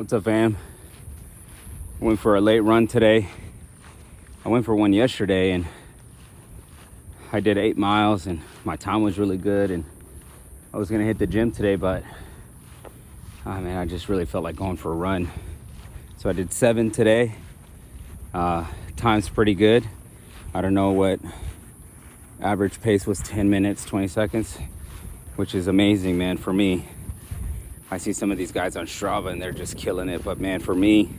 What's up, fam? I went for a late run today. I went for one yesterday and I did 8 miles and my time was really good, and I was gonna hit the gym today, but man, I just really felt like going for a run. So I did 7 today. Time's pretty good. I don't know what average pace was, 10 minutes, 20 seconds, which is amazing, man, for me. I see some of these guys on Strava and they're just killing it, but man, for me,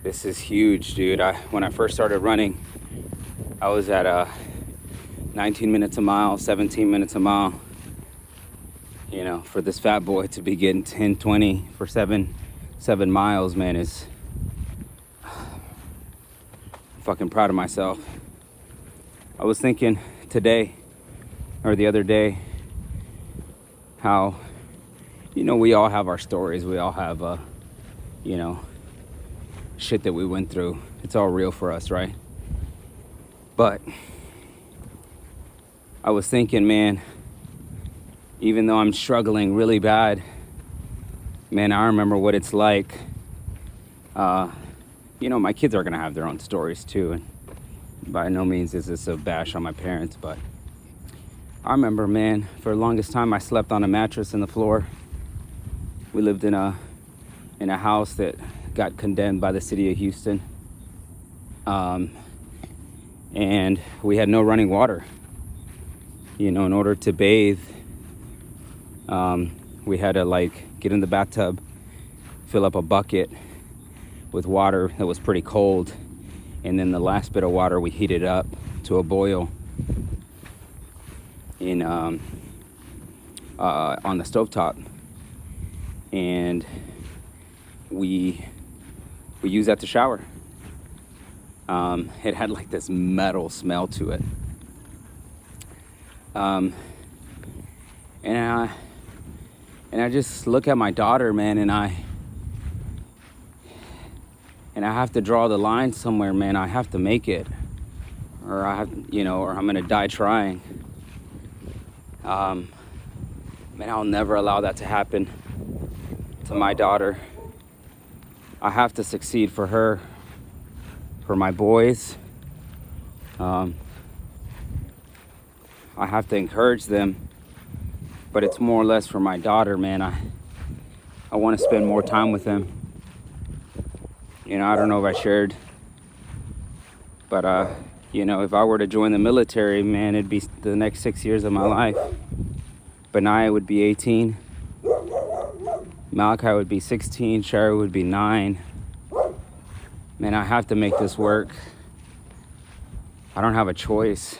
this is huge, dude. When I first started running, I was at 19 minutes a mile, 17 minutes a mile. You know, for this fat boy to be getting 10, 20 for 7 miles, man, is fucking proud of myself. I was thinking today, or the other day, how, you know, we all have our stories. We all have, you know, shit that we went through. It's all real for us, right? But I was thinking, man, even though I'm struggling really bad, man, I remember what it's like. You know, my kids are gonna have their own stories too, and by no means is this a bash on my parents, but I remember, man, for the longest time I slept on a mattress in the floor. We lived in a house that got condemned by the city of Houston, and we had no running water. You know, in order to bathe, we had to like get in the bathtub, fill up a bucket with water that was pretty cold, and then the last bit of water we heated up to a boil in on the stovetop, and we used that to shower. It had like this metal smell to it, and I just look at my daughter, man, and I have to draw the line somewhere, man. I have to make it, or or I'm gonna die trying. Man, I'll never allow that to happen to my daughter. I have to succeed for her, for my boys. I have to encourage them, but it's more or less for my daughter, man. I want to spend more time with them. You know, I don't know if I shared, but you know, if I were to join the military, man, it'd be the next 6 years of my life. Benaiah would be 18. Malachi would be 16. Sherry would be 9. Man, I have to make this work. I don't have a choice.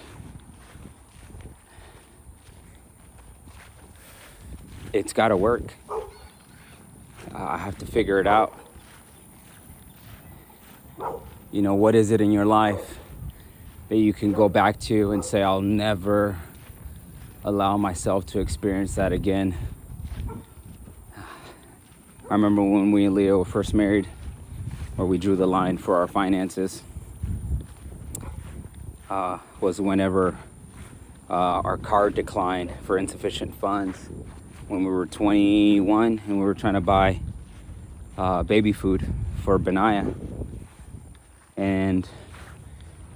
It's got to work. I have to figure it out. You know, what is it in your life that you can go back to and say, I'll never allow myself to experience that again? I remember when we and Leo were first married, where we drew the line for our finances, was whenever our card declined for insufficient funds when we were 21 and we were trying to buy baby food for Benaiah. And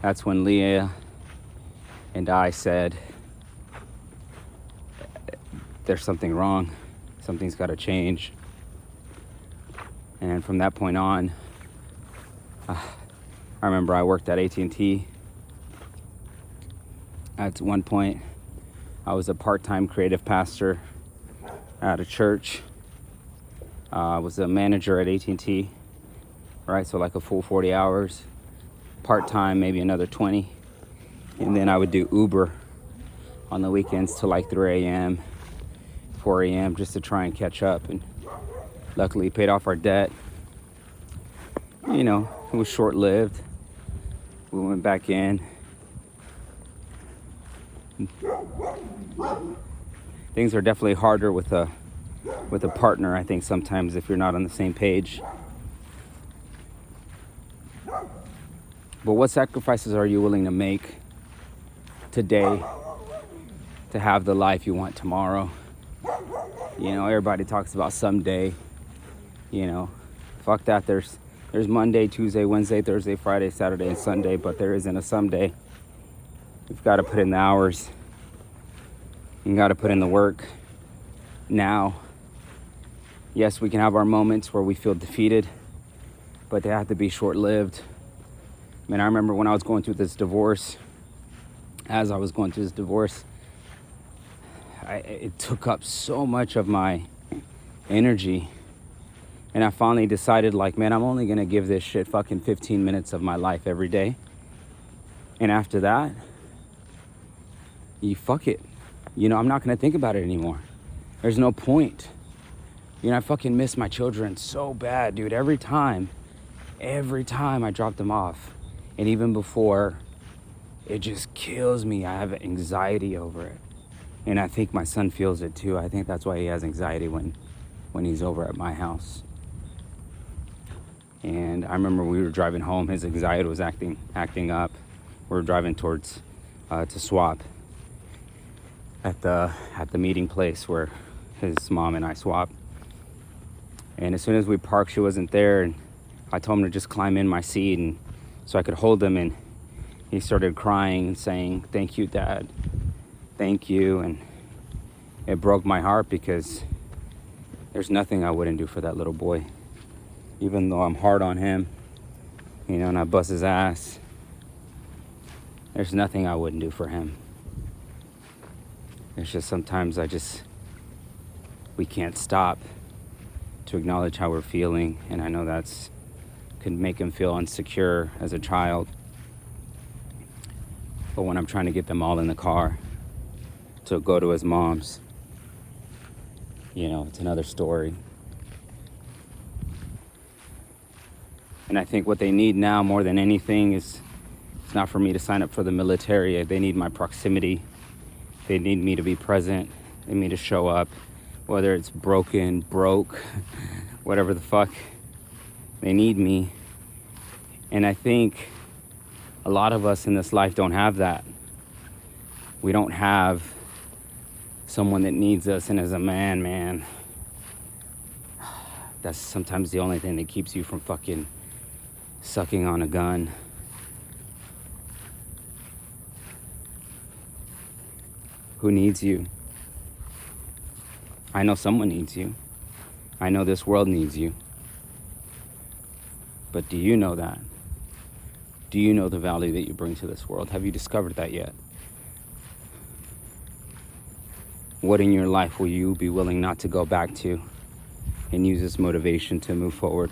that's when Leah and I said, there's something wrong. Something's got to change. And from that point on, I remember I worked at AT&T. At one point, I was a part-time creative pastor at a church. I was a manager at AT&T, right? So like a full 40 hours, part-time, maybe another 20. And then I would do Uber on the weekends till like 3 a.m., 4 a.m. just to try and catch up. And luckily paid off our debt. You know, it was short-lived. We went back in. Things are definitely harder with a partner, I think, sometimes, if you're not on the same page. But what sacrifices are you willing to make today to have the life you want tomorrow? You know, everybody talks about someday, you know, Fuck that. There's Monday, Tuesday, Wednesday, Thursday, Friday, Saturday, and Sunday, but there isn't a someday. We've got to put in the hours. You got to put in the work now. Yes, we can have our moments where we feel defeated, but they have to be short-lived. I mean, I remember when I was going through this divorce, it took up so much of my energy. And I finally decided, like, man, I'm only going to give this shit fucking 15 minutes of my life every day. And after that, fuck it. You know, I'm not going to think about it anymore. There's no point. You know, I fucking miss my children so bad, dude. Every time I drop them off, and even before, it just kills me. I have anxiety over it. And I think my son feels it too. I think that's why he has anxiety when he's over at my house. And I remember we were driving home, his anxiety was acting up. We were driving towards to swap at the meeting place where his mom and I swap. And as soon as we parked, she wasn't there, and I told him to just climb in my seat and so I could hold him, and he started crying and saying, "Thank you, Dad. Thank you." And it broke my heart because there's nothing I wouldn't do for that little boy. Even though I'm hard on him, you know, and I bust his ass, there's nothing I wouldn't do for him. It's just sometimes we can't stop to acknowledge how we're feeling. And I know that's could make him feel insecure as a child. But when I'm trying to get them all in the car to go to his mom's, you know, it's another story. And I think what they need now more than anything is, it's not for me to sign up for the military. They need my proximity. They need me to be present. They need me to show up, whether it's broke, whatever the fuck. They need me. And I think a lot of us in this life don't have that. We don't have someone that needs us, and as a man, that's sometimes the only thing that keeps you from fucking sucking on a gun. Who needs you? I know someone needs you. I know this world needs you. But do you know that? Do you know the value that you bring to this world? Have you discovered that yet? What in your life will you be willing not to go back to and use as motivation to move forward?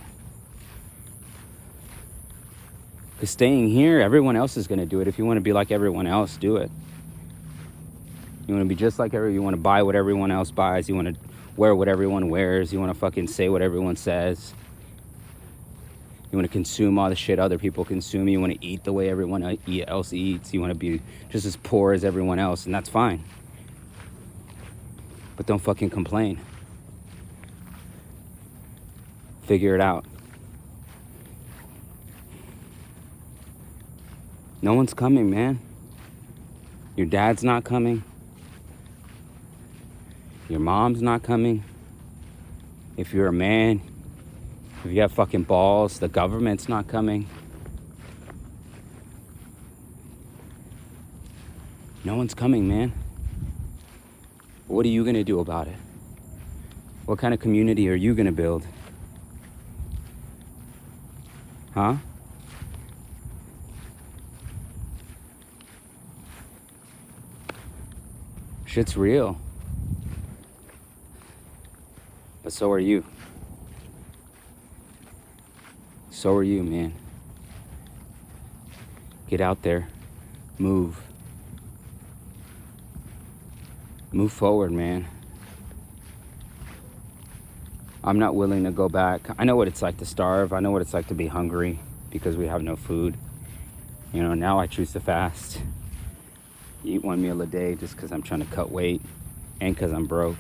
Because staying here, everyone else is going to do it. If you want to be like everyone else, do it. You want to be just like you want to buy what everyone else buys. You want to wear what everyone wears. You want to fucking say what everyone says. You want to consume all the shit other people consume. You want to eat the way everyone else eats. You want to be just as poor as everyone else, and that's fine. But don't fucking complain. Figure it out. No one's coming, man. Your dad's not coming. Your mom's not coming. If you're a man, if you have fucking balls, the government's not coming. No one's coming, man. What are you gonna do about it? What kind of community are you gonna build? Huh? Shit's real. But so are you. So are you, man. Get out there. Move. Move forward, man. I'm not willing to go back. I know what it's like to starve. I know what it's like to be hungry because we have no food. You know, now I choose to fast. Eat one meal a day just because I'm trying to cut weight and because I'm broke.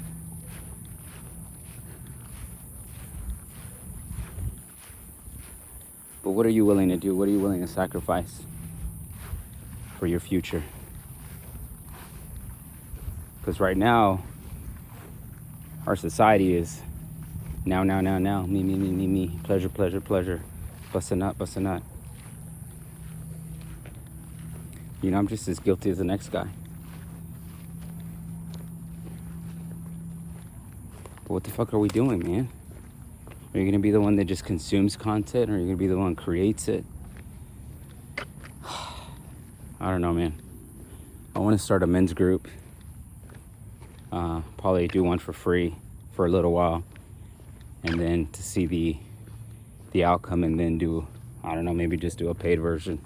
But what are you willing to do? What are you willing to sacrifice for your future? Because right now, our society is Now. Me. Pleasure. Bust a nut. You know, I'm just as guilty as the next guy. But what the fuck are we doing, man? Are you gonna be the one that just consumes content, or are you gonna be the one who creates it? I don't know, man. I want to start a men's group. Probably do one for free for a little while, and then to see the outcome, and then do, I don't know, maybe just do a paid version.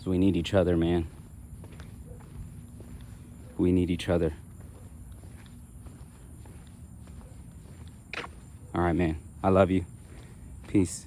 So we need each other, man. We need each other. All right, man. I love you. Peace.